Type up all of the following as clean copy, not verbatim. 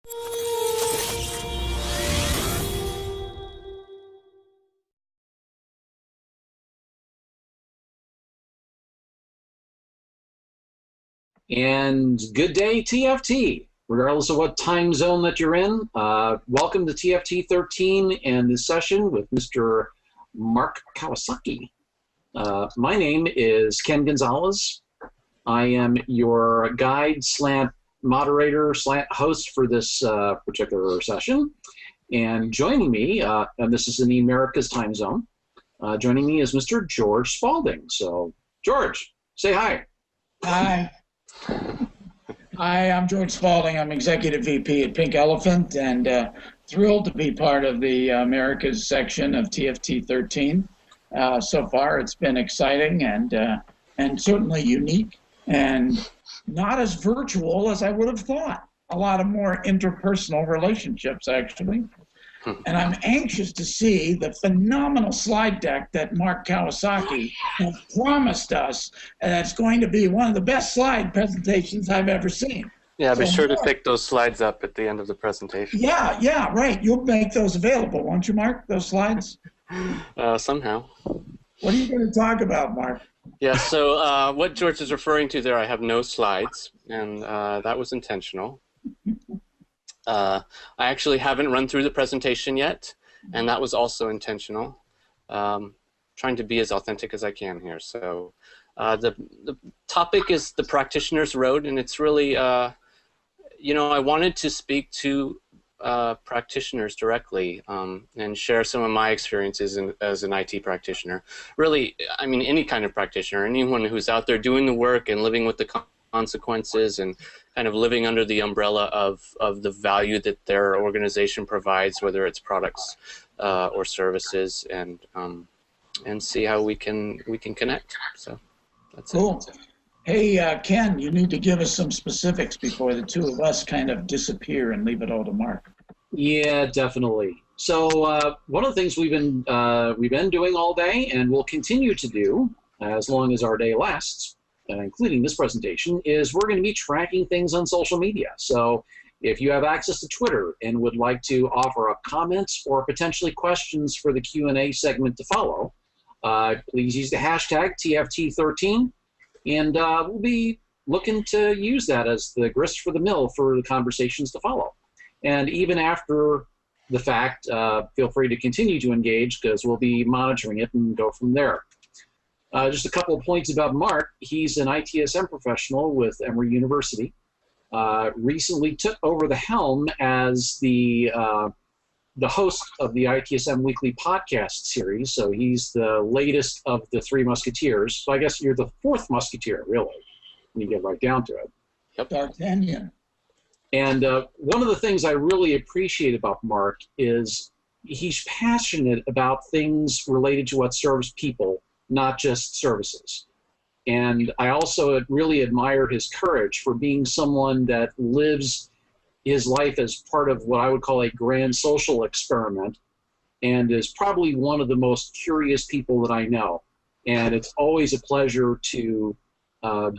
And good day, TFT, regardless of what time zone that you're in. Welcome to TFT13 and this session with Mr. Mark Kawasaki. My name is Ken Gonzalez. I am your guide slant moderator slant host for this particular session. And joining me, and this is in the Americas time zone, joining me is Mr. George Spalding. So, George, say hi. Hi. Hi, I'm George Spalding. I'm Executive VP at Pink Elephant and thrilled to be part of the Americas section of TFT13. So far, it's been exciting and certainly unique and not as virtual as I would have thought. A lot of more interpersonal relationships, actually. And I'm anxious to see the phenomenal slide deck that Mark Kawasaki has promised us, and that's going to be one of the best slide presentations I've ever seen. Yeah, be sure to pick those slides up at the end of the presentation. Yeah, right. You'll make those available, won't you, Mark, those slides? Somehow. What are you going to talk about, Mark? Yeah, so what George is referring to there, I have no slides, and that was intentional. I actually haven't run through the presentation yet, and that was also intentional. Trying to be as authentic as I can here. So the topic is the practitioner's road, and it's really, you know, I wanted to speak to practitioners directly and share some of my experiences as an IT practitioner. Really, I mean, any kind of practitioner, anyone who's out there doing the work and living with the consequences and kind of living under the umbrella of the value that their organization provides, whether it's products or services, and see how we can connect. So that's cool. It. Hey, Ken, you need to give us some specifics before the two of us kind of disappear and leave it all to Mark. Yeah, definitely. So one of the things we've been doing all day and will continue to do as long as our day lasts, including this presentation, is we're going to be tracking things on social media. So if you have access to Twitter and would like to offer up comments or potentially questions for the Q&A segment to follow, please use the hashtag TFT13, and we'll be looking to use that as the grist for the mill for the conversations to follow. And even after the fact, feel free to continue to engage, because we'll be monitoring it and go from there. Just a couple of points about Mark. He's an ITSM professional with Emory University. Recently took over the helm as the host of the ITSM Weekly podcast series. So he's the latest of the three musketeers. So I guess you're the fourth musketeer, really, when you get right down to it. Yep. D'Artagnan. And one of the things I really appreciate about Mark is he's passionate about things related to what serves people, not just services. And I also really admire his courage for being someone that lives his life as part of what I would call a grand social experiment, and is probably one of the most curious people that I know. And it's always a pleasure to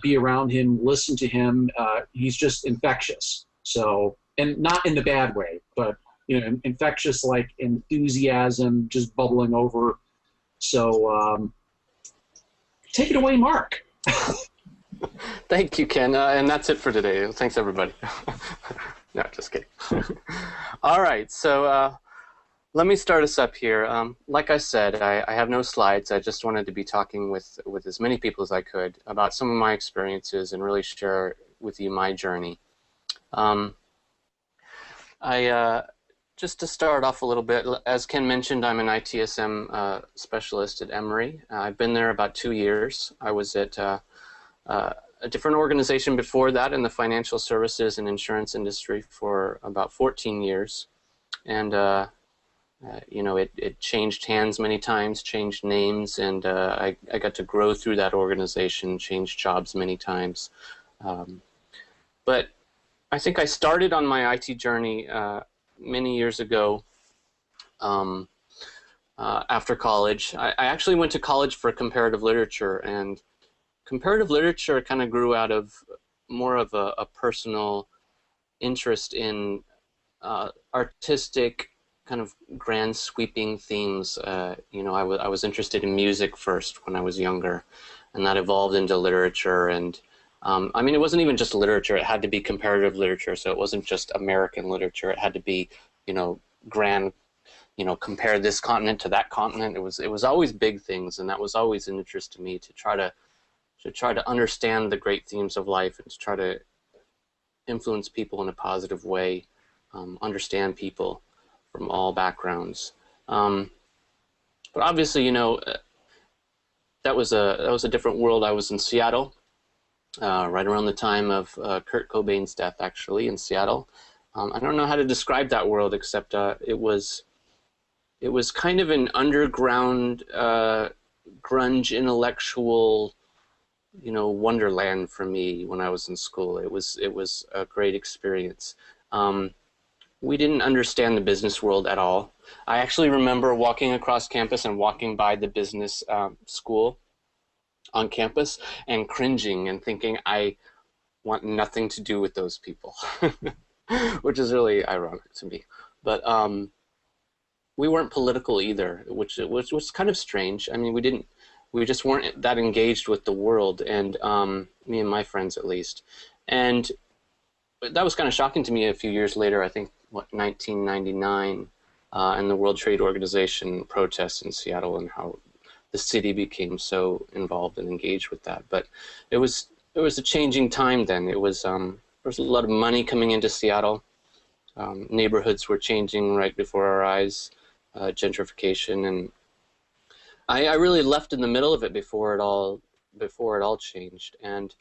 be around him, listen to him. He's just infectious. So, and not in the bad way, but you know, infectious, like enthusiasm just bubbling over. So take it away, Mark. Thank you, Ken. And that's it for today. Thanks, everybody. No, just kidding. All right, so let me start us up here. Like I said, I have no slides. I just wanted to be talking with as many people as I could about some of my experiences and really share with you my journey. Just to start off a little bit, as Ken mentioned, I'm an ITSM specialist at Emory. I've been there about 2 years. I was at a different organization before that in the financial services and insurance industry for about 14 years. And, you know, it changed hands many times, changed names, and I got to grow through that organization, change jobs many times. But I think I started on my IT journey many years ago after college. I actually went to college for comparative literature, and comparative literature kind of grew out of more of a personal interest in artistic, kind of grand sweeping themes. You know, I was interested in music first when I was younger, and that evolved into literature. And I mean, it wasn't even just literature. It had to be comparative literature. So it wasn't just American literature. It had to be, you know, grand, you know, compare this continent to that continent. It was always big things, and that was always an interest to me, to try to understand the great themes of life and to try to influence people in a positive way, understand people from all backgrounds. But obviously, you know, that was a different world. I was in Seattle, right around the time of Kurt Cobain's death, actually, in Seattle. I don't know how to describe that world, except it was kind of an underground, grunge intellectual, you know, wonderland for me when I was in school. It was a great experience. We didn't understand the business world at all. I actually remember walking across campus and walking by the business school on campus and cringing and thinking, I want nothing to do with those people, which is really ironic to me. But we weren't political either, which was kind of strange. I mean, we just weren't that engaged with the world, and me and my friends at least. And that was kind of shocking to me a few years later, I think, 1999, and the World Trade Organization protests in Seattle and how the city became so involved and engaged with that. But it was a changing time then. It was there was a lot of money coming into Seattle. Neighborhoods were changing right before our eyes, gentrification, and I really left in the middle of it before it all changed, and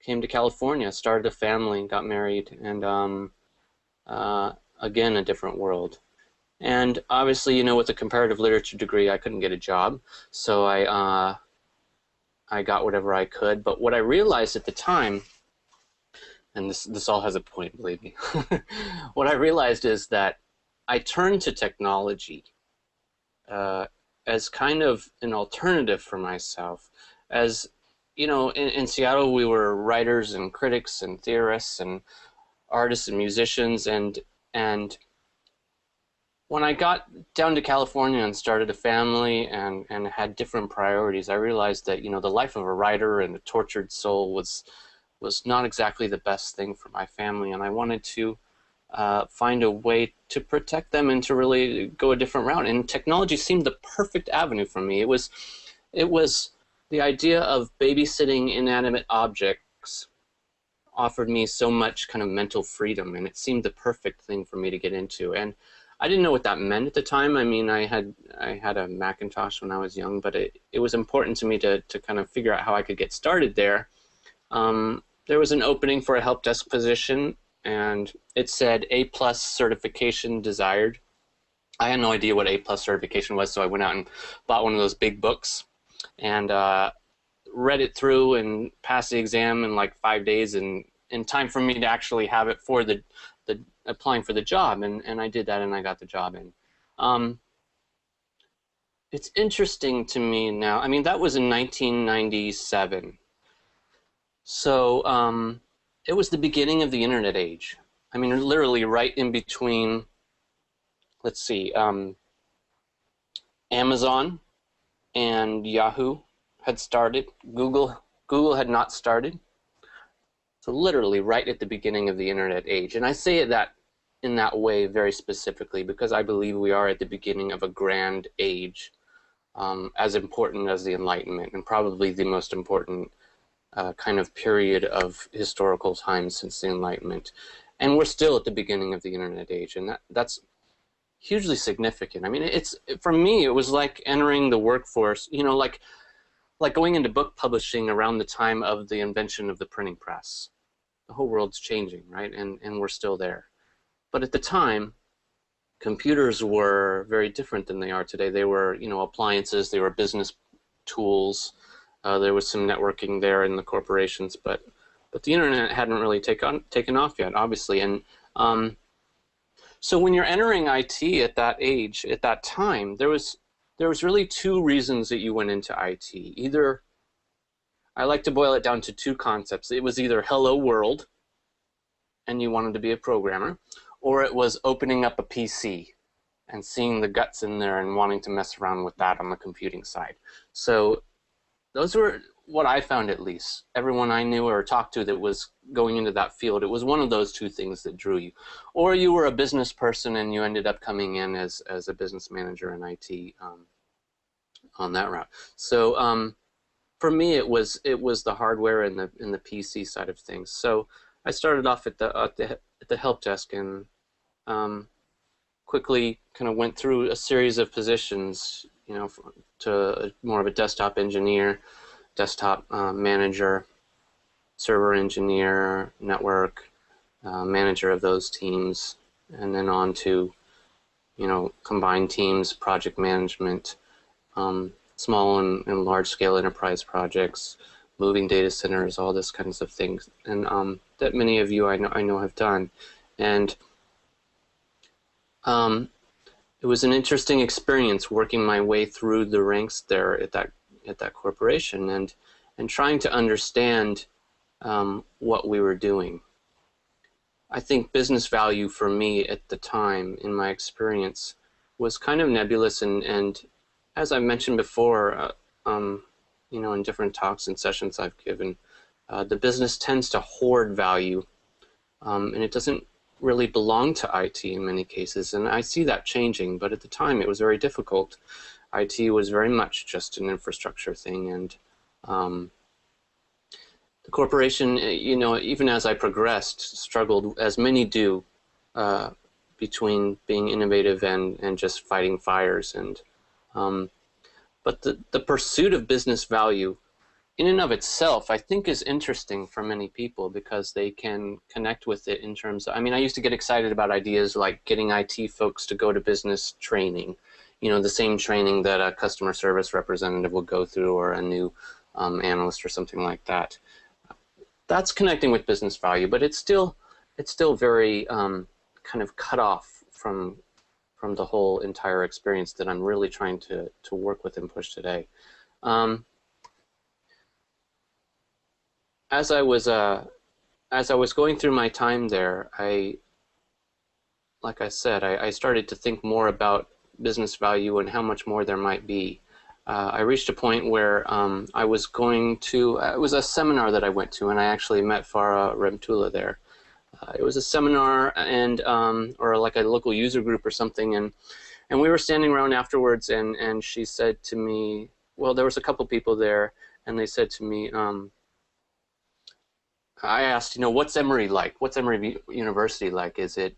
came to California, started a family, got married, and again, a different world. And obviously, you know, with a comparative literature degree, I couldn't get a job, so I got whatever I could. But what I realized at the time, and this all has a point, believe me, what I realized is that I turned to technology as kind of an alternative for myself. As you know, in Seattle, we were writers and critics and theorists and artists and musicians, and when I got down to California and started a family and had different priorities, I realized that, you know, the life of a writer and a tortured soul was not exactly the best thing for my family, and I wanted to find a way to protect them and to really go a different route. And technology seemed the perfect avenue for me. It was the idea of babysitting inanimate objects offered me so much kind of mental freedom, and it seemed the perfect thing for me to get into. And I didn't know what that meant at the time. I mean, I had a Macintosh when I was young, but it was important to me to kind of figure out how I could get started there. There was an opening for a help desk position, and it said A+ certification desired. I had no idea what A+ certification was, so I went out and bought one of those big books and read it through and passed the exam in like 5 days, and in time for me to actually have it for the applying for the job, and I did that, and I got the job in. It's interesting to me now. I mean, that was in 1997. So it was the beginning of the internet age. I mean, literally right in between, let's see, Amazon and Yahoo had started. Google had not started. So literally right at the beginning of the internet age. And I say it in that way very specifically because I believe we are at the beginning of a grand age, as important as the Enlightenment, and probably the most important kind of period of historical time since the Enlightenment. And we're still at the beginning of the internet age, and that's hugely significant. I mean, for me, it was like entering the workforce, you know, like going into book publishing around the time of the invention of the printing press. The whole world's changing, right? And we're still there. But at the time, computers were very different than they are today. They were, you know, appliances, they were business tools. There was some networking there in the corporations, but the internet hadn't really taken off yet, obviously. And so when you're entering IT at that age, at that time, there was really two reasons that you went into IT. Either, I like to boil it down to two concepts. It was either hello world, and you wanted to be a programmer, or it was opening up a PC and seeing the guts in there and wanting to mess around with that on the computing side. So those were what I found, at least. Everyone I knew or talked to that was going into that field, it was one of those two things that drew you. Or you were a business person and you ended up coming in as a business manager in IT on that route. So for me, it was the hardware and the PC side of things. So I started off at the help desk and quickly kind of went through a series of positions, you know, to more of a desktop engineer, desktop manager, server engineer, network manager of those teams, and then on to, you know, combined teams, project management, small and large-scale enterprise projects, moving data centers, all this kinds of things, and that many of you I know have done. And it was an interesting experience working my way through the ranks there at that corporation and trying to understand what we were doing. I think business value for me at the time, in my experience, was kind of nebulous, and as I mentioned before, you know, in different talks and sessions I've given, the business tends to hoard value, and it doesn't really belong to IT in many cases, and I see that changing, but at the time it was very difficult. IT was very much just an infrastructure thing, and the corporation, you know, even as I progressed, struggled, as many do, between being innovative and just fighting fires. And but the pursuit of business value in and of itself, I think, is interesting for many people because they can connect with it in terms of, I mean, I used to get excited about ideas like getting IT folks to go to business training, you know, the same training that a customer service representative will go through, or a new analyst or something like that. That's connecting with business value, but it's still very kind of cut off from the whole entire experience that I'm really trying to work with and push today. As I was going through my time there, like I said, I started to think more about business value and how much more there might be. I reached a point where I was going to, it was a seminar that I went to, and I actually met Farah Remtula there. It was a seminar and or like a local user group or something, and we were standing around afterwards, and she said to me, well, there was a couple people there, and they said to me, I asked, you know, what's Emory like? What's Emory University like? Is it,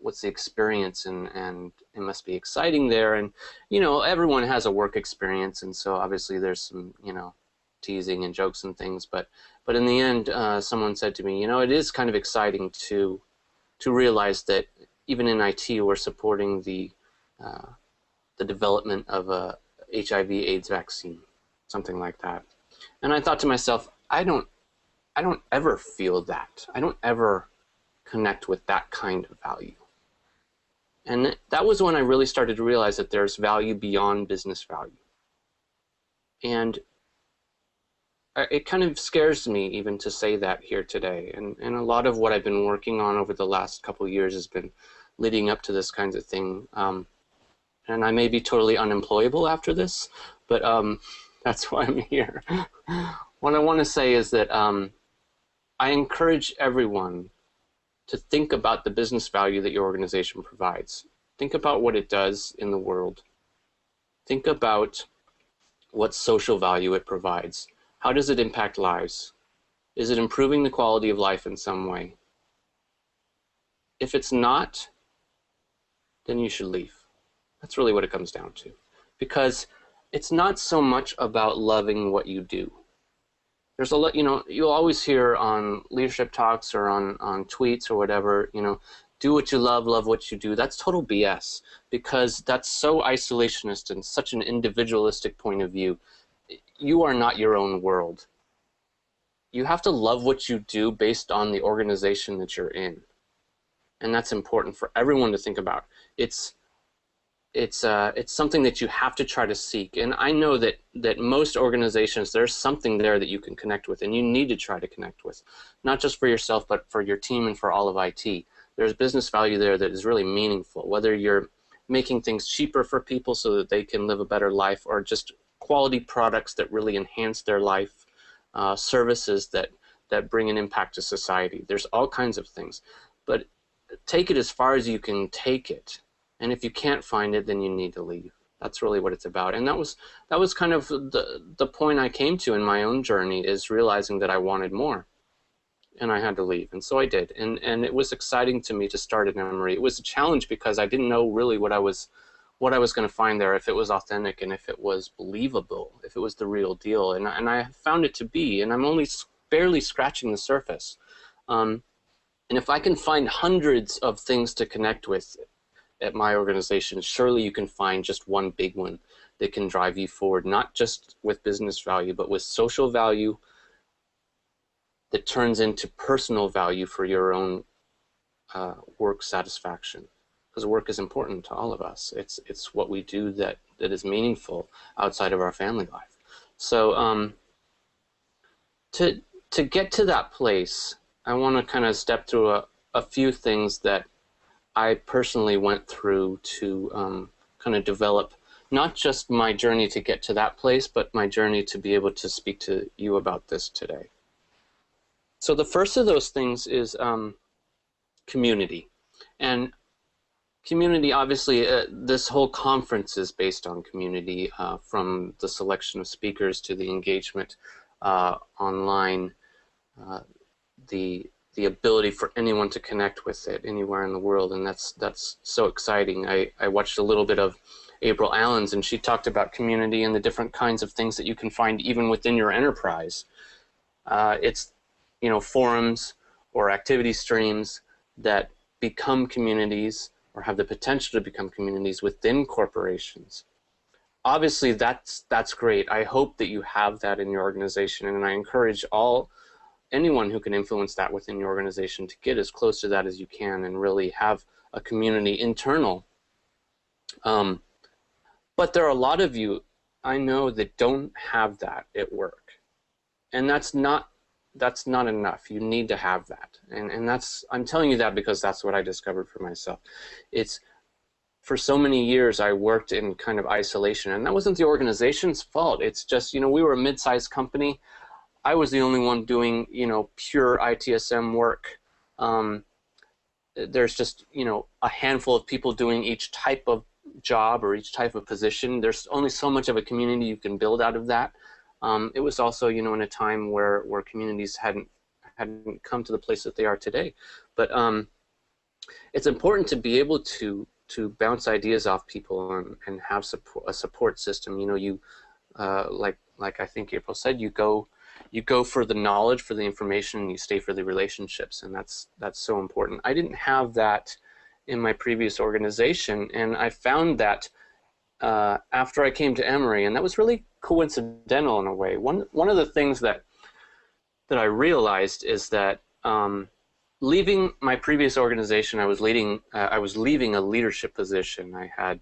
what's the experience? And it must be exciting there. And, you know, everyone has a work experience, and so obviously there's some, you know, teasing and jokes and things. But in the end, someone said to me, you know, it is kind of exciting to realize that even in IT, we're supporting the development of a HIV/AIDS vaccine, something like that. And I thought to myself, I don't ever feel that. I don't ever connect with that kind of value. And that was when I really started to realize that there's value beyond business value. And it kind of scares me even to say that here today. And a lot of what I've been working on over the last couple of years has been leading up to this kind of thing. And I may be totally unemployable after this, but that's why I'm here. What I want to say is that I encourage everyone to think about the business value that your organization provides. Think about what it does in the world. Think about what social value it provides. How does it impact lives? Is it improving the quality of life in some way? If it's not, then you should leave. That's really what it comes down to. Because it's not so much about loving what you do. There's a lot, you know, you'll always hear on leadership talks or on tweets or whatever, you know, do what you love what you do. That's total BS, because that's so isolationist and such an individualistic point of view. You are not your own world. You have to love what you do based on the organization that you're in. And that's important for everyone to think about. It's something that you have to try to seek. And I know that most organizations, there's something there that you can connect with, and you need to try to connect with, not just for yourself, but for your team and for all of IT. there's business value there that is really meaningful, whether you're making things cheaper for people so that they can live a better life, or just quality products that really enhance their life, services that bring an impact to society. There's all kinds of things, but take it as far as you can take it, and if you can't find it, then you need to leave. That's really what it's about. And that was kind of the point I came to in my own journey, is realizing that I wanted more, and I had to leave. And so I did. And it was exciting to me to start at Emory. It was a challenge because I didn't know really what I was going to find there, if it was authentic and if it was believable, if it was the real deal. And I found it to be, and I'm only barely scratching the surface. And if I can find hundreds of things to connect with at my organization, surely you can find just one big one that can drive you forward, not just with business value, but with social value that turns into personal value for your own work satisfaction. Because work is important to all of us. It's what we do that is meaningful outside of our family life. So to get to that place, I want to kind of step through a few things that I personally went through to kind of develop not just my journey to get to that place, but my journey to be able to speak to you about this today. So the first of those things is community. And community, obviously, this whole conference is based on community, from the selection of speakers to the engagement online, the ability for anyone to connect with it anywhere in the world, and that's so exciting. I watched a little bit of April Allen's, and she talked about community and the different kinds of things that you can find even within your enterprise. It's, you know, forums or activity streams that become communities or have the potential to become communities within corporations. Obviously, that's great. I hope that you have that in your organization, and I encourage anyone who can influence that within your organization to get as close to that as you can and really have a community internal. But there are a lot of you I know that don't have that at work, and that's not enough. You need to have that, and I'm telling you that because that's what I discovered for myself. It's, for so many years I worked in kind of isolation, and that wasn't the organization's fault. It's just, you know, we were a mid-sized company. I was the only one doing, you know, pure ITSM work. There's just, you know, a handful of people doing each type of job or each type of position. There's only so much of a community you can build out of that. It was also, you know, in a time where communities hadn't come to the place that they are today. But it's important to be able to bounce ideas off people and have a support system. You know, like I think April said, you go for the knowledge, for the information, and you stay for the relationships, and that's so important. I didn't have that in my previous organization, and I found that after I came to Emory, and that was really coincidental in a way. One of the things that I realized is that leaving my previous organization, I was leaving a leadership position. I had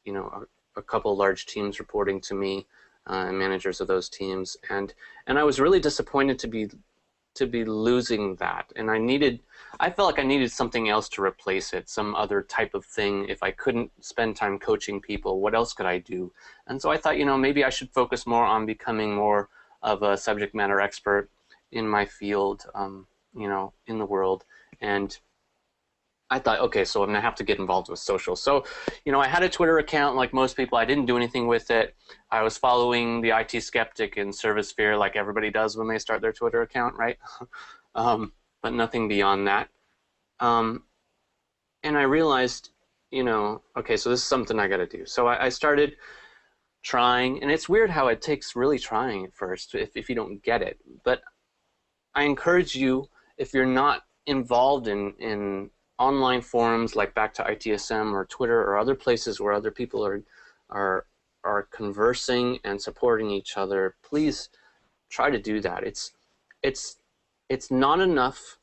you know, a couple large teams reporting to me, and managers of those teams, and I was really disappointed to be losing that, and I felt like I needed something else to replace it, some other type of thing. If I couldn't spend time coaching people, what else could I do? And so I thought, you know, maybe I should focus more on becoming more of a subject matter expert in my field, you know, in the world. And I thought, okay, so I'm gonna have to get involved with social. So, you know, I had a Twitter account like most people. I didn't do anything with it. I was following the IT skeptic and service fear like everybody does when they start their Twitter account, right? But nothing beyond that. And I realized, you know, okay, so this is something I gotta do. So I started trying, and it's weird how it takes really trying at first if you don't get it. But I encourage you, if you're not involved in online forums like Back to ITSM or Twitter or other places where other people are conversing and supporting each other, please try to do that. It's not enough.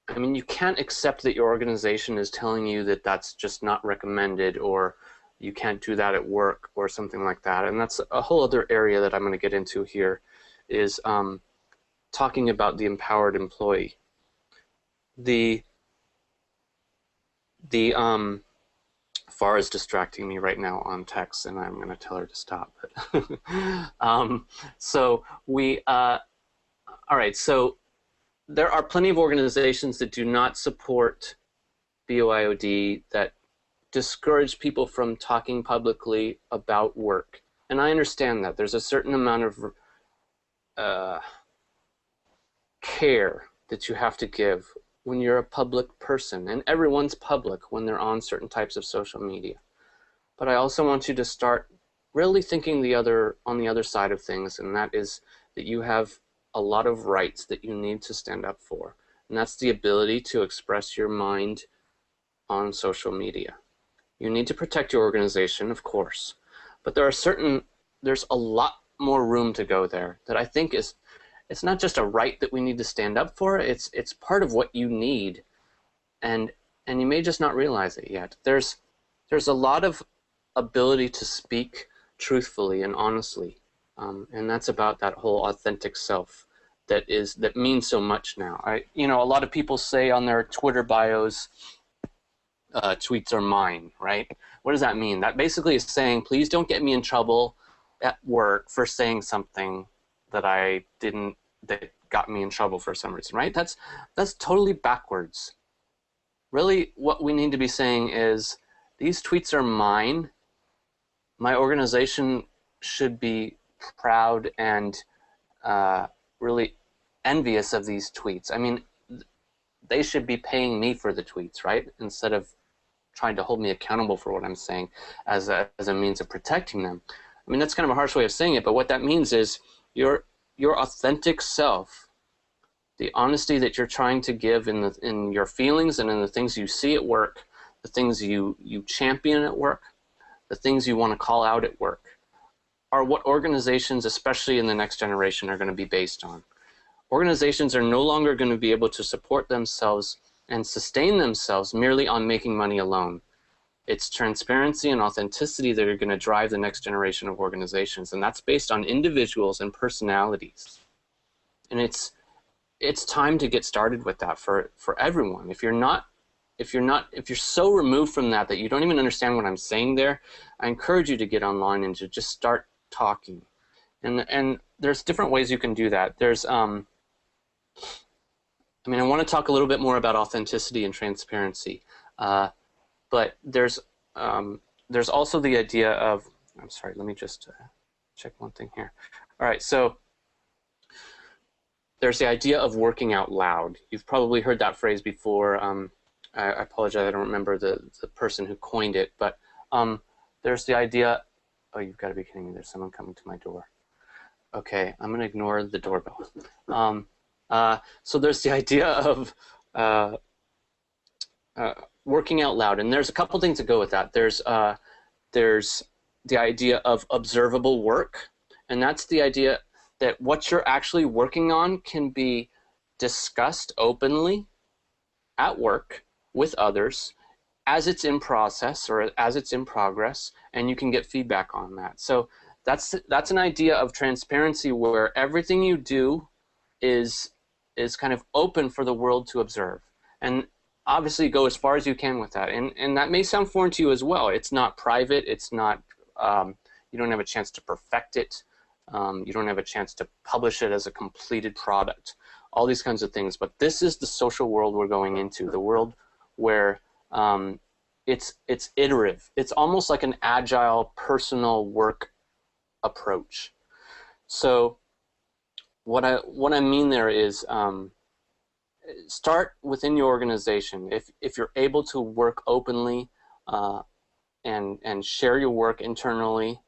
I mean, you can't accept that your organization is telling you that that's just not recommended, or you can't do that at work or something like that. And that's a whole other area that I'm going to get into here, is talking about the empowered employee. The Far is distracting me right now on text, and I'm going to tell her to stop. So we, all right. So there are plenty of organizations that do not support BOIOD, that discourage people from talking publicly about work, and I understand that. There's a certain amount of care that you have to give when you're a public person, and everyone's public when they're on certain types of social media. But I also want you to start really thinking on the other side of things, and that is that you have a lot of rights that you need to stand up for, and that's the ability to express your mind on social media. You need to protect your organization, of course, but there's a lot more room to go there that I think it's not just a right that we need to stand up for, it's part of what you need, and you may just not realize it yet. There's a lot of ability to speak truthfully and honestly, and that's about that whole authentic self that means so much now. A lot of people say on their Twitter bios, tweets are mine, right? What does that mean? That basically is saying, please don't get me in trouble at work for saying something that got me in trouble for some reason, right? That's totally backwards. Really, what we need to be saying is, these tweets are mine. My organization should be proud and really envious of these tweets. I mean, they should be paying me for the tweets, right? Instead of trying to hold me accountable for what I'm saying as a means of protecting them. I mean, that's kind of a harsh way of saying it, but what that means is your authentic self, the honesty that you're trying to give in your feelings and in the things you see at work, the things you champion at work, the things you want to call out at work, are what organizations, especially in the next generation, are going to be based on. Organizations are no longer going to be able to support themselves and sustain themselves merely on making money alone. It's transparency and authenticity that are going to drive the next generation of organizations, and that's based on individuals and personalities. And it's time to get started with that for everyone. If you're so removed from that you don't even understand what I'm saying there, I encourage you to get online and to just start talking. And there's different ways you can do that. There's I want to talk a little bit more about authenticity and transparency, but there's also the idea of, I'm sorry, let me just check one thing here. All right, so there's the idea of working out loud. You've probably heard that phrase before. I apologize, I don't remember the person who coined it, but there's the idea, oh, you've got to be kidding me, there's someone coming to my door. Okay, I'm going to ignore the doorbell. So there's the idea of working out loud, and there's a couple things that go with that. There's the idea of observable work, and that's the idea that what you're actually working on can be discussed openly at work with others as it's in process or as it's in progress, and you can get feedback on that. So that's an idea of transparency where everything you do is kind of open for the world to observe. And obviously go as far as you can with that. And that may sound foreign to you as well. It's not private. It's not, you don't have a chance to perfect it. You don't have a chance to publish it as a completed product. All these kinds of things. But this is the social world we're going into, the world where it's iterative. It's almost like an agile, personal work approach. So what I mean there is start within your organization. If you're able to work openly and share your work internally,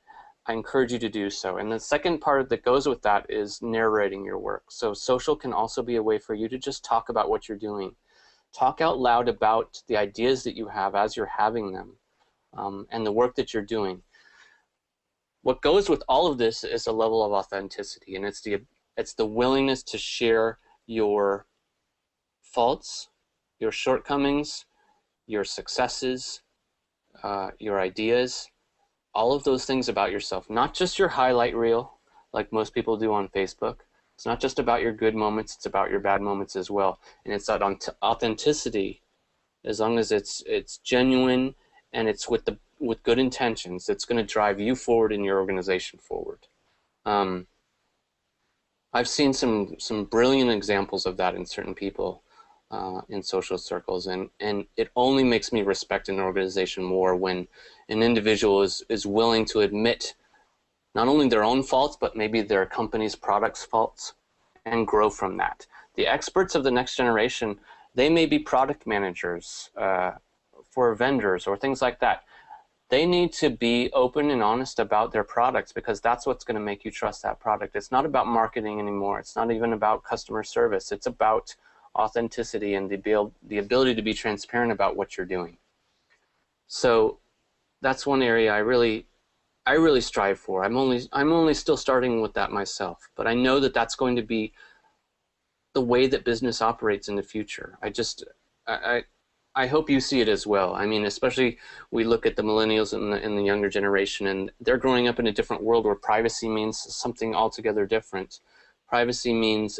I encourage you to do so. And the second part that goes with that is narrating your work. So social can also be a way for you to just talk about what you're doing. Talk out loud about the ideas that you have as you're having them and the work that you're doing. What goes with all of this is a level of authenticity, and it's the willingness to share your faults, your shortcomings, your successes, your ideas, all of those things about yourself, not just your highlight reel like most people do on Facebook. It's not just about your good moments, it's about your bad moments as well. And it's that authenticity as long as it's genuine and it's with good intentions, it's going to drive you forward and your organization forward. I've seen some brilliant examples of that in certain people in social circles, and it only makes me respect an organization more when an individual is willing to admit not only their own faults, but maybe their company's product's faults, and grow from that. The experts of the next generation, they may be product managers for vendors or things like that. They need to be open and honest about their products, because that's what's going to make you trust that product. It's not about marketing anymore. It's not even about customer service. It's about authenticity and the ability to be transparent about what you're doing. So that's one area I really strive for. I'm only still starting with that myself, but I know that that's going to be the way that business operates in the future. I hope you see it as well. I mean, especially we look at the millennials and the younger generation, and they're growing up in a different world where privacy means something altogether different. Privacy means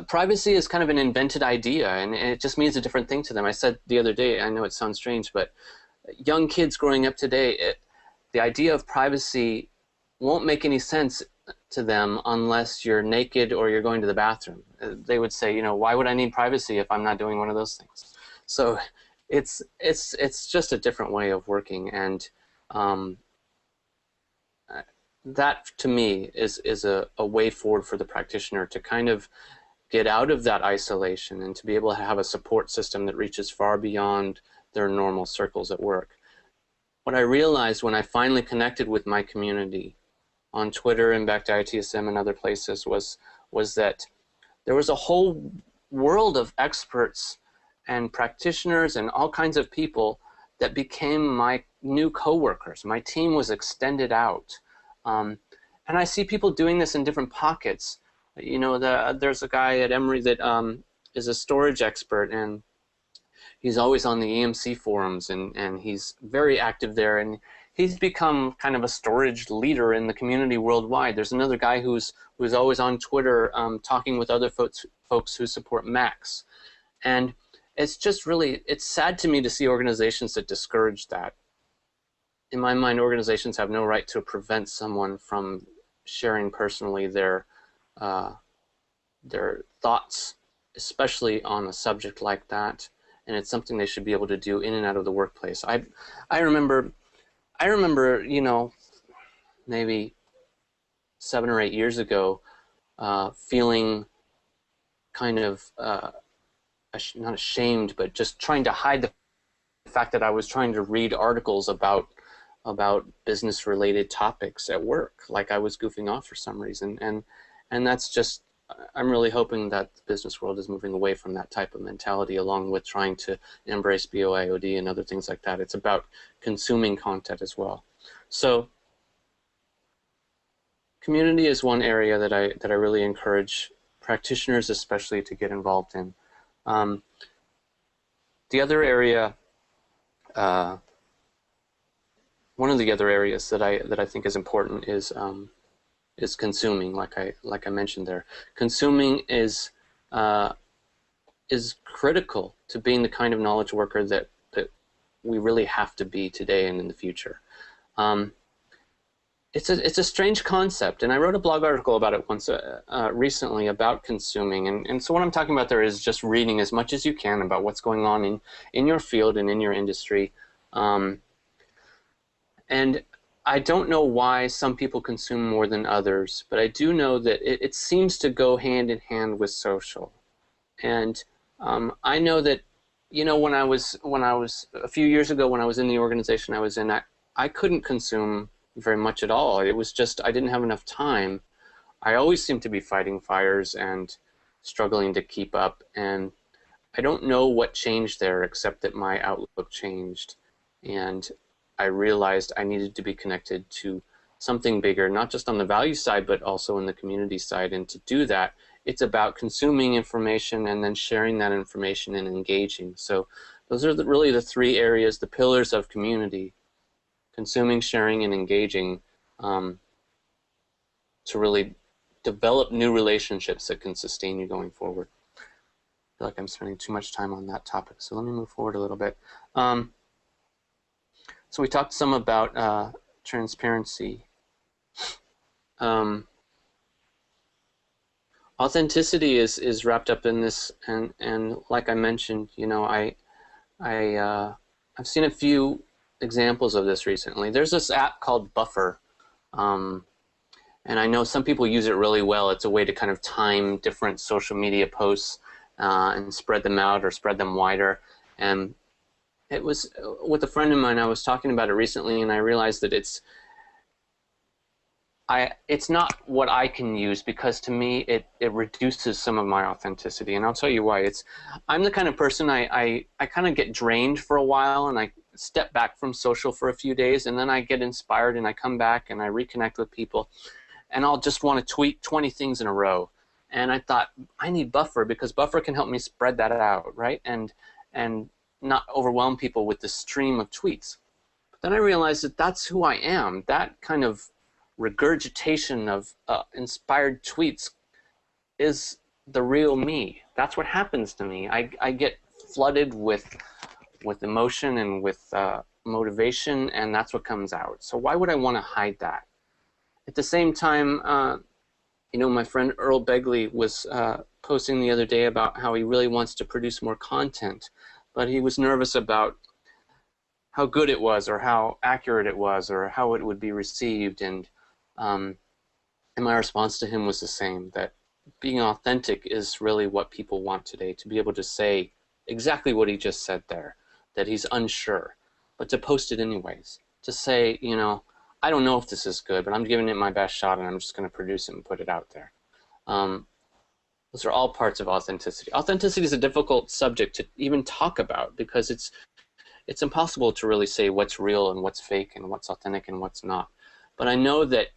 privacy is kind of an invented idea, and it just means a different thing to them. I said the other day, I know it sounds strange, but young kids growing up today, the idea of privacy won't make any sense to them unless you're naked or you're going to the bathroom. They would say, you know, why would I need privacy if I'm not doing one of those things? So it's just a different way of working, and that to me is a way forward for the practitioner to kind of get out of that isolation and to be able to have a support system that reaches far beyond their normal circles at work. What I realized when I finally connected with my community on Twitter and back to ITSM and other places was that there was a whole world of experts and practitioners and all kinds of people that became my new coworkers. My team was extended out. And I see people doing this in different pockets. You know, there's a guy at Emory that is a storage expert, and he's always on the EMC forums, and he's very active there, and he's become kind of a storage leader in the community worldwide. There's another guy who's always on Twitter talking with other folks who support Macs. And it's just really, it's sad to me to see organizations that discourage that. In my mind, organizations have no right to prevent someone from sharing personally their thoughts, especially on a subject like that. And it's something they should be able to do in and out of the workplace. I remember, you know, maybe 7 or 8 years ago, feeling kind of not ashamed, but just trying to hide the fact that I was trying to read articles about business-related topics at work, like I was goofing off for some reason, and that's just, I'm really hoping that the business world is moving away from that type of mentality, along with trying to embrace BOIOD and other things like that. It's about consuming content as well. So community is one area that I really encourage practitioners especially to get involved in. The other area, one of the other areas that I think is important is consuming, like I mentioned there. Consuming is critical to being the kind of knowledge worker that we really have to be today and in the future. It's a strange concept, and I wrote a blog article about it once recently about consuming, and so what I'm talking about there is just reading as much as you can about what's going on in your field and in your industry. And I don't know why some people consume more than others, but I do know that it seems to go hand in hand with social. And I know that, you know, when I was a few years ago, when I was in the organization I was in, I couldn't consume very much at all. It was just, I didn't have enough time. I always seemed to be fighting fires and struggling to keep up, and I don't know what changed there except that my outlook changed, and I realized I needed to be connected to something bigger, not just on the value side, but also in the community side. And to do that, it's about consuming information and then sharing that information and engaging. So those are really the three areas, the pillars of community: consuming, sharing, and engaging, to really develop new relationships that can sustain you going forward. feel like I'm spending too much time on that topic, so let me move forward a little bit. So we talked some about transparency. Authenticity is wrapped up in this, and like I mentioned, you know, I've seen a few examples of this recently. There's this app called Buffer, and I know some people use it really well. It's a way to kind of time different social media posts and spread them out or spread them wider. And it was with a friend of mine, I was talking about it recently, and I realized that it's not what I can use, because to me it reduces some of my authenticity, and I'll tell you why. I'm the kind of person I kind of get drained for a while, and I step back from social for a few days, and then I get inspired and I come back and I reconnect with people, and I'll just want to tweet 20 things in a row. And I thought, I need Buffer, because Buffer can help me spread that out, right? And not overwhelm people with the stream of tweets. But then I realized that that's who I am. That kind of regurgitation of inspired tweets is the real me. That's what happens to me. I get flooded with emotion and with motivation, and that's what comes out. So why would I want to hide that? At the same time, you know, my friend Earl Begley was posting the other day about how he really wants to produce more content, but he was nervous about how good it was, or how accurate it was, or how it would be received. And my response to him was the same, that being authentic is really what people want today, to be able to say exactly what he just said there, that he's unsure, but to post it anyways, to say, you know, I don't know if this is good, but I'm giving it my best shot, and I'm just going to produce it and put it out there. Those are all parts of authenticity. Authenticity is a difficult subject to even talk about, because it's impossible to really say what's real and what's fake and what's authentic and what's not. But I know that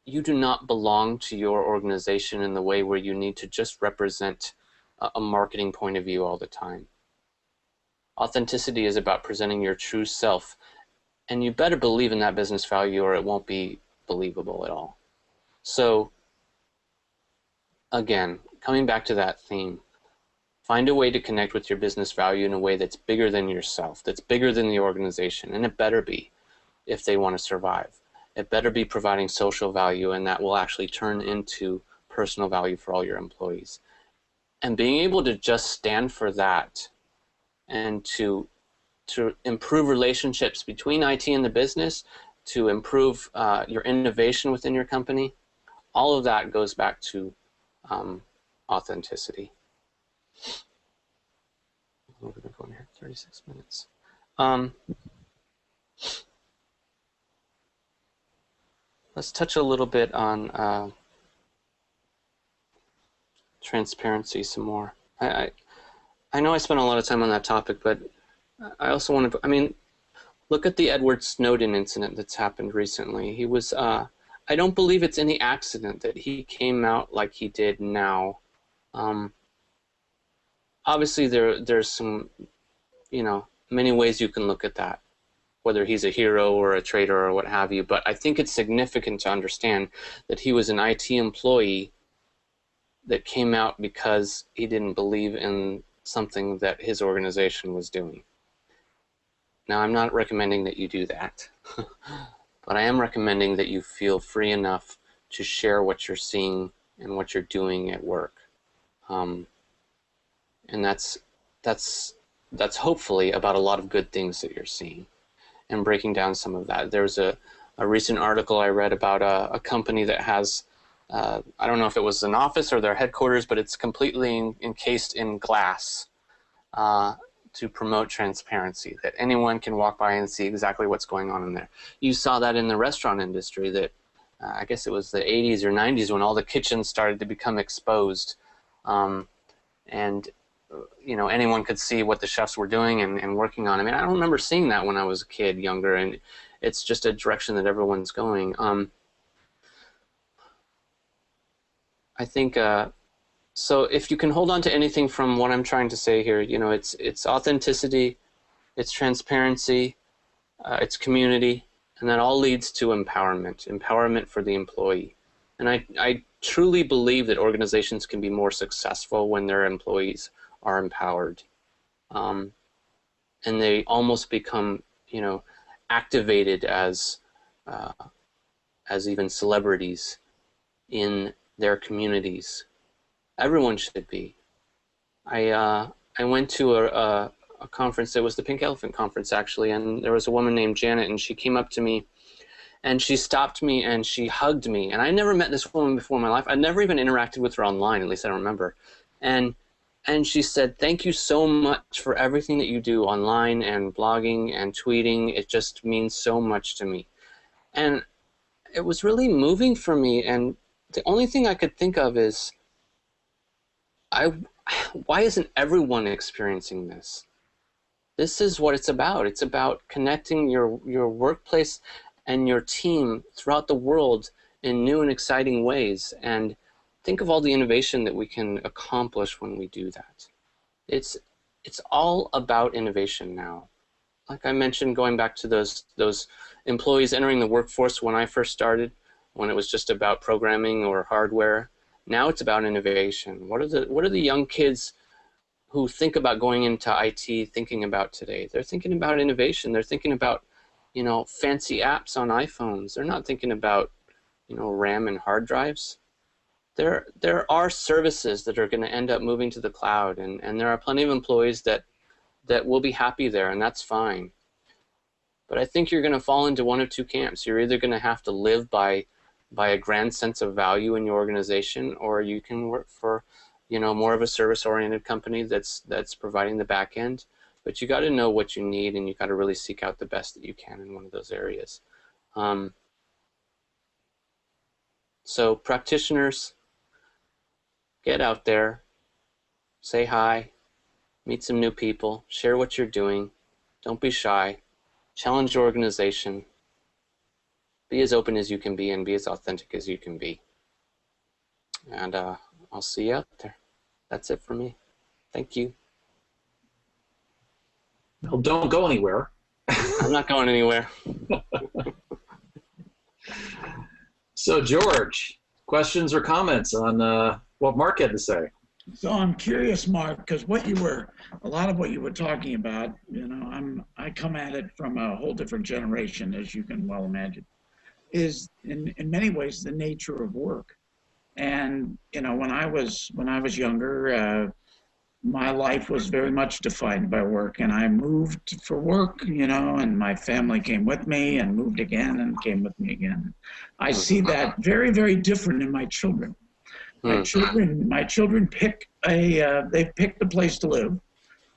you do not belong to your organization in the way where you need to just represent a marketing point of view all the time. Authenticity is about presenting your true self, and you better believe in that business value, or it won't be believable at all. So again, coming back to that theme, find a way to connect with your business value in a way that's bigger than yourself, that's bigger than the organization, and it better be if they want to survive. It better be providing social value, and that will actually turn into personal value for all your employees. And being able to just stand for that, and to improve relationships between IT and the business, to improve your innovation within your company, all of that goes back to authenticity. We're going to go in here, 36 minutes. Let's touch a little bit on transparency some more. I know I spent a lot of time on that topic, but I also want to, I mean, look at the Edward Snowden incident that's happened recently. He was, I don't believe it's any accident that he came out like he did now. Obviously there's some, you know, many ways you can look at that, whether he's a hero or a traitor or what have you, but I think it's significant to understand that he was an IT employee that came out because he didn't believe in something that his organization was doing. Now, I'm not recommending that you do that, but I am recommending that you feel free enough to share what you're seeing and what you're doing at work. And that's hopefully about a lot of good things that you're seeing, and breaking down some of that. There's a recent article I read about a company that has, I don't know if it was an office or their headquarters, but it's completely encased in glass to promote transparency, that anyone can walk by and see exactly what's going on in there. You saw that in the restaurant industry, that I guess it was the 80s or 90s when all the kitchens started to become exposed. And you know, anyone could see what the chefs were doing and working on. I mean, I don't remember seeing that when I was a kid, younger, and it's just a direction that everyone's going. I think, so if you can hold on to anything from what I'm trying to say here, you know, it's authenticity, it's transparency, it's community, and that all leads to empowerment for the employee. And I truly believe that organizations can be more successful when their employees are empowered, and they almost become, you know, activated as even celebrities in their communities. Everyone should be. I went to a conference. It was the Pink Elephant Conference, actually, and there was a woman named Janet, and she came up to me, and she stopped me, and she hugged me. And I never met this woman before in my life. I never even interacted with her online, at least I don't remember. And she said, "Thank you so much for everything that you do online and blogging and tweeting. It just means so much to me." And it was really moving for me. And the only thing I could think of is, why isn't everyone experiencing this? This is what it's about. It's about connecting your workplace and your team throughout the world in new and exciting ways. And think of all the innovation that we can accomplish when we do that. It's all about innovation now. Like I mentioned, going back to those employees entering the workforce when I first started, when it was just about programming or hardware. Now it's about innovation. What are the young kids who think about going into IT thinking about today? They're thinking about innovation. They're thinking about, you know, fancy apps on iPhones. They're not thinking about, you know, RAM and hard drives. There are services that are going to end up moving to the cloud, and there are plenty of employees that will be happy there, and that's fine. But I think you're going to fall into one of two camps. You're either going to have to live by a grand sense of value in your organization, or you can work for, you know, more of a service-oriented company that's providing the back end. But you got to know what you need, and you got to really seek out the best that you can in one of those areas. So practitioners, get out there, say hi, meet some new people, share what you're doing, don't be shy, challenge your organization, be as open as you can be, and be as authentic as you can be. And I'll see you out there. That's it for me. Thank you. Well, don't go anywhere. I'm not going anywhere. So, George, questions or comments on what Mark had to say? So I'm curious, Mark, because a lot of what you were talking about, you know, I come at it from a whole different generation, as you can well imagine, is in many ways the nature of work. And you know, when I was younger, my life was very much defined by work, and I moved for work, you know, and my family came with me and moved again and came with me again. I see that very, very different in my children. My children pick they've picked a place to live.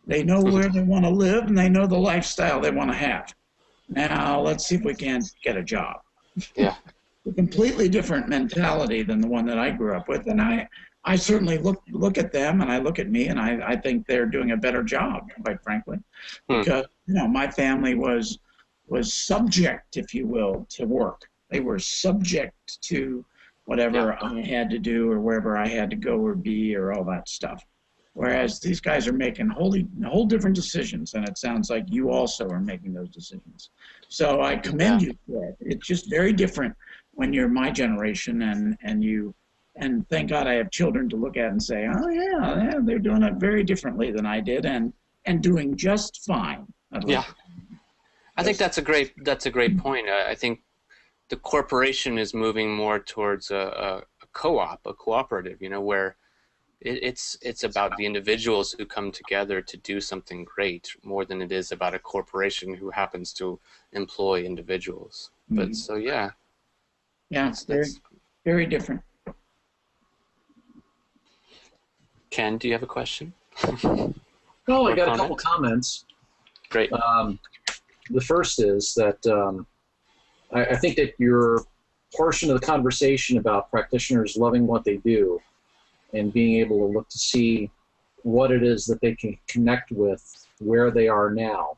They know where they want to live, and they know the lifestyle they want to have. Now let's see if we can get a job. Yeah. A completely different mentality than the one that I grew up with, and I certainly look at them, and I look at me, and I think they're doing a better job, quite frankly, because you know, my family was subject, if you will, to work. They were subject to whatever I had to do or wherever I had to go or be or all that stuff. Whereas these guys are making whole different decisions, and it sounds like you also are making those decisions. So I commend you for it. It's just very different when you're my generation, and thank God I have children to look at and say, oh yeah, they're doing it very differently than I did, and doing just fine. Yeah, I think that's a great point. I think the corporation is moving more towards a co-op, a cooperative, you know, where it's about the individuals who come together to do something great more than it is about a corporation who happens to employ individuals. But so yeah. Yeah, it's very, very different. Ken, do you have a question? Well, I got a couple comments. Great. The first is that I think that your portion of the conversation about practitioners loving what they do and being able to look to see what it is that they can connect with where they are now,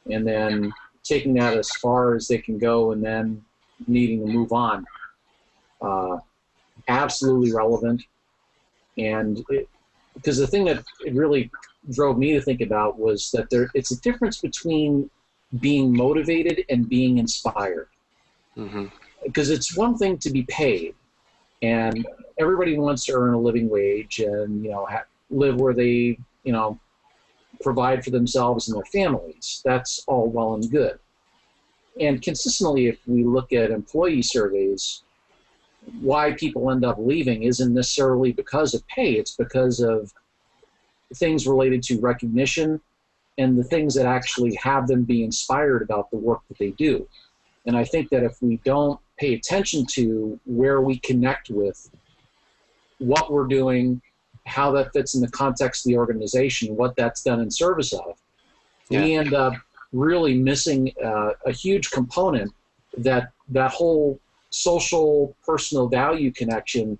and then taking that as far as they can go and then needing to move on. Absolutely relevant. And because the thing that it really drove me to think about was that it's a difference between being motivated and being inspired. Because it's one thing to be paid, and everybody wants to earn a living wage and, you know, live where they provide for themselves and their families. That's all well and good. And consistently, if we look at employee surveys, why people end up leaving isn't necessarily because of pay. It's because of things related to recognition and the things that actually have them be inspired about the work that they do. And I think that if we don't pay attention to where we connect with what we're doing, how that fits in the context of the organization, what that's done in service of, we end up really missing a huge component that whole social personal value connection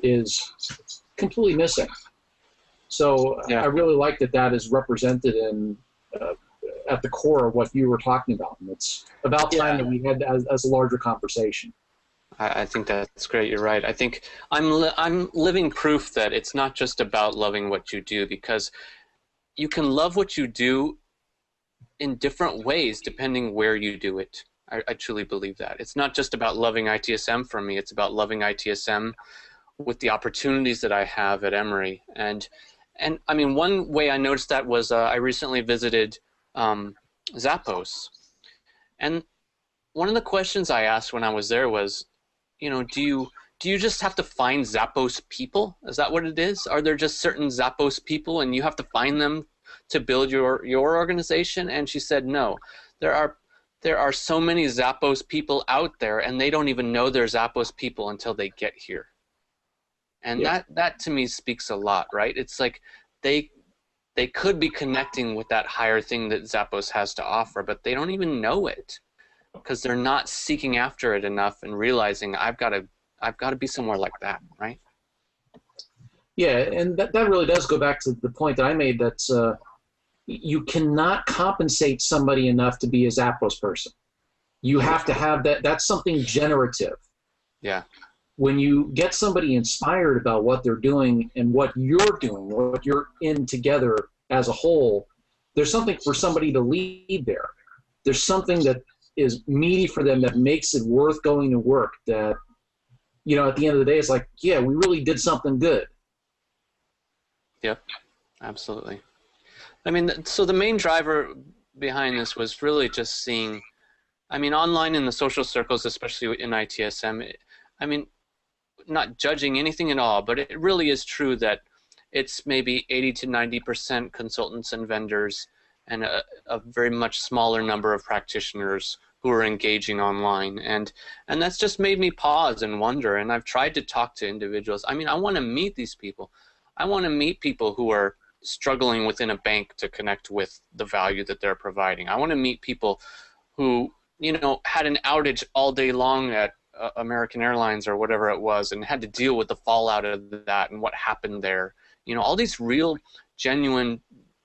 is completely missing. So I really like that is represented in at the core of what you were talking about. And it's about time that we had as a larger conversation. I think that's great. You're right. I think I'm living proof that it's not just about loving what you do, because you can love what you do in different ways depending where you do it. I truly believe that. It's not just about loving ITSM for me. It's about loving ITSM with the opportunities that I have at Emory. And I mean, one way I noticed that was I recently visited Zappos. And one of the questions I asked when I was there was, do you just have to find Zappos people? Is that what it is? Are there just certain Zappos people and you have to find them to build your organization? And she said, no, there are so many Zappos people out there, and they don't even know they're Zappos people until they get here. And that to me speaks a lot, right? It's like they could be connecting with that higher thing that Zappos has to offer, but they don't even know it because they're not seeking after it enough and realizing I've got to be somewhere like that, right? Yeah, and that really does go back to the point that I made, that you cannot compensate somebody enough to be a Zappos person. You have to have that. That's something generative. Yeah. When you get somebody inspired about what they're doing and what you're doing, what you're in together as a whole, there's something for somebody to lead there. There's something that is meaty for them that makes it worth going to work, that, at the end of the day, it's like, yeah, we really did something good. Yep, absolutely. I mean, so the main driver behind this was really just seeing, I mean, online in the social circles, especially in ITSM, I mean, not judging anything at all, but it really is true that it's maybe 80 to 90% consultants and vendors and a very much smaller number of practitioners who are engaging online. And that's just made me pause and wonder. And I've tried to talk to individuals. I mean, I want to meet these people. I want to meet people who are struggling within a bank to connect with the value that they're providing. I want to meet people who, had an outage all day long at American Airlines or whatever it was and had to deal with the fallout of that and what happened there. All these real, genuine,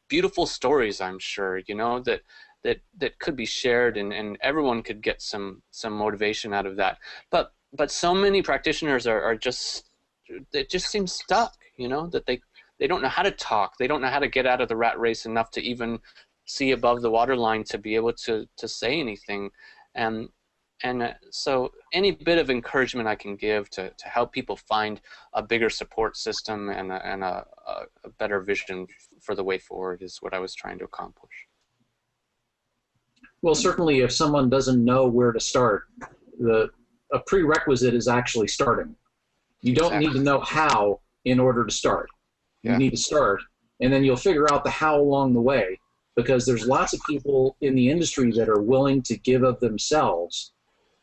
beautiful stories, I'm sure, that could be shared and everyone could get some motivation out of that. But so many practitioners are just, it just seem stuck, that they don't know how to talk. They don't know how to get out of the rat race enough to even see above the waterline to be able to say anything. And so any bit of encouragement I can give to help people find a bigger support system and a better vision for the way forward is what I was trying to accomplish. Well, certainly if someone doesn't know where to start, a prerequisite is actually starting. You don't need to know how in order to start. You need to start, and then you'll figure out the how along the way, because there's lots of people in the industry that are willing to give of themselves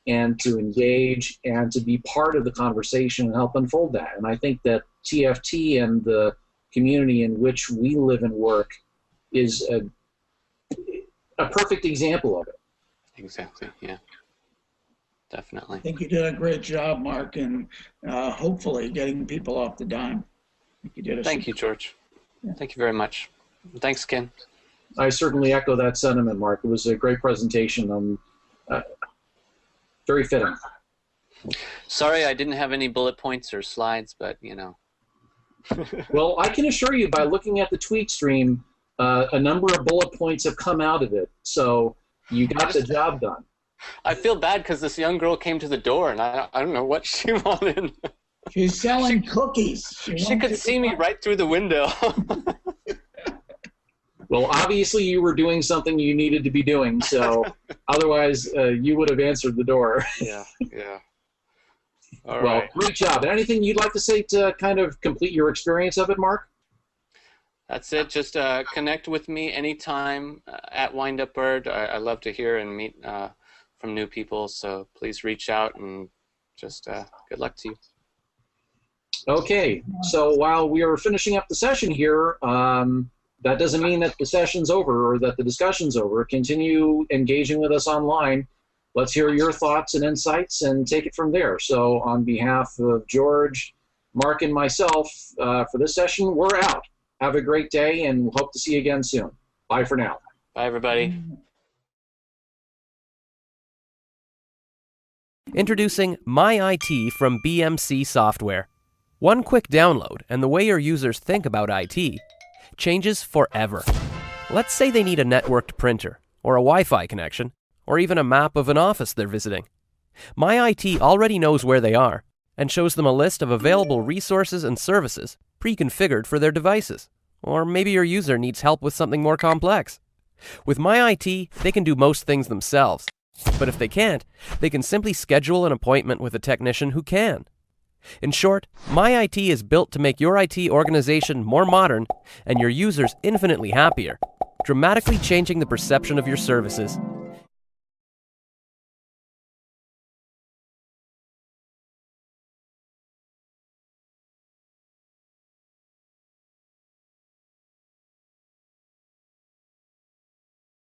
and to engage and to be part of the conversation and help unfold that. And I think that TFT and the community in which we live and work is a perfect example of it. Exactly, yeah. Definitely. I think you did a great job, Mark, and hopefully getting people off the dime. Thank you, George. Yeah. Thank you very much. Thanks, Ken. I certainly echo that sentiment, Mark. It was a great presentation. Very fitting. Sorry I didn't have any bullet points or slides, but Well, I can assure you by looking at the tweet stream, a number of bullet points have come out of it. So you got the job done. I feel bad because this young girl came to the door and I don't know what she wanted. She's selling cookies. She could see me right through the window. Well, obviously you were doing something you needed to be doing, so otherwise you would have answered the door. Yeah. All Well, right. great job. Anything you'd like to say to kind of complete your experience of it, Mark? That's it. Just connect with me anytime at Wind Up Bird. I love to hear and meet from new people, so please reach out and just good luck to you. Okay, so while we are finishing up the session here, that doesn't mean that the session's over or that the discussion's over. Continue engaging with us online. Let's hear your thoughts and insights and take it from there. So on behalf of George, Mark, and myself, for this session, we're out. Have a great day, and we'll hope to see you again soon. Bye for now. Bye, everybody. Introducing My IT from BMC Software. One quick download, and the way your users think about IT changes forever. Let's say they need a networked printer, or a Wi-Fi connection, or even a map of an office they're visiting. My IT already knows where they are, and shows them a list of available resources and services pre-configured for their devices. Or maybe your user needs help with something more complex. With My IT, they can do most things themselves. But if they can't, they can simply schedule an appointment with a technician who can. In short, My IT is built to make your IT organization more modern and your users infinitely happier, dramatically changing the perception of your services